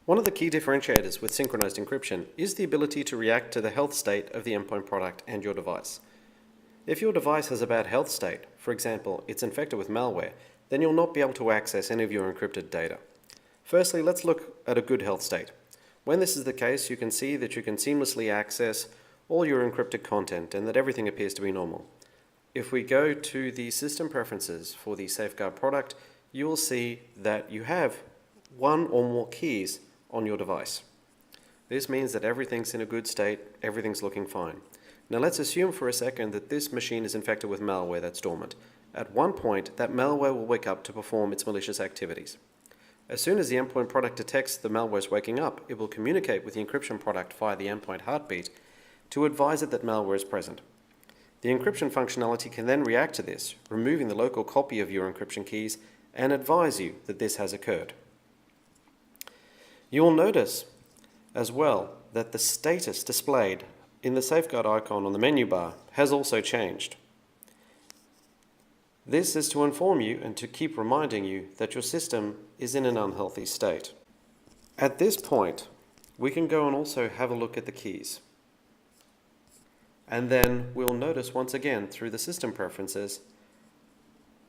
One of the key differentiators with synchronized encryption is the ability to react to the health state of the endpoint product and your device. If your device has a bad health state, for example, it's infected with malware, then you'll not be able to access any of your encrypted data. Firstly, let's look at a good health state. When this is the case, you can see that you can seamlessly access all your encrypted content and that everything appears to be normal. If we go to the system preferences for the SafeGuard product, you will see that you have one or more keys on your device. This means that everything's in a good state, everything's looking fine. Now let's assume for a second that this machine is infected with malware that's dormant. At one point, that malware will wake up to perform its malicious activities. As soon as the endpoint product detects the malware is waking up, it will communicate with the encryption product via the endpoint heartbeat to advise it that malware is present. The encryption functionality can then react to this, removing the local copy of your encryption keys and advise you that this has occurred. You will notice as well that the status displayed in the SafeGuard icon on the menu bar has also changed. This is to inform you and to keep reminding you that your system is in an unhealthy state. At this point, we can go and also have a look at the keys. And then we'll notice once again through the system preferences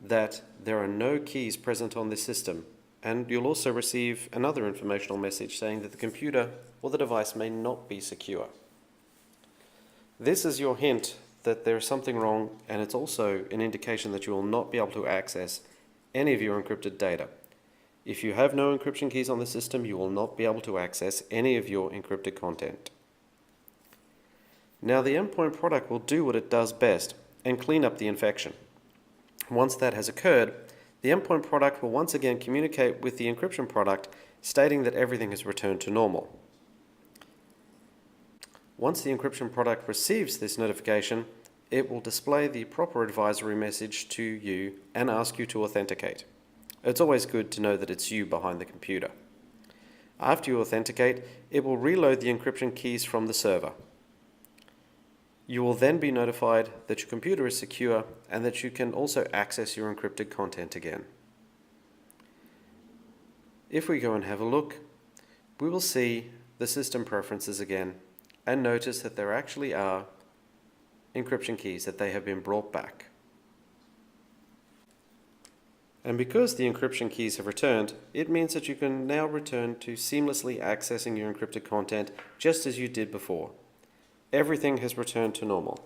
that there are no keys present on this system. And you'll also receive another informational message saying that the computer or the device may not be secure. This is your hint that there is something wrong, and it's also an indication that you will not be able to access any of your encrypted data. If you have no encryption keys on the system, you will not be able to access any of your encrypted content. Now the endpoint product will do what it does best and clean up the infection. Once that has occurred, the endpoint product will once again communicate with the encryption product, stating that everything has returned to normal. Once the encryption product receives this notification, it will display the proper advisory message to you and ask you to authenticate. It's always good to know that it's you behind the computer. After you authenticate, it will reload the encryption keys from the server. You will then be notified that your computer is secure and that you can also access your encrypted content again. If we go and have a look, we will see the system preferences again and notice that there actually are encryption keys, that they have been brought back. And because the encryption keys have returned, it means that you can now return to seamlessly accessing your encrypted content just as you did before. Everything has returned to normal.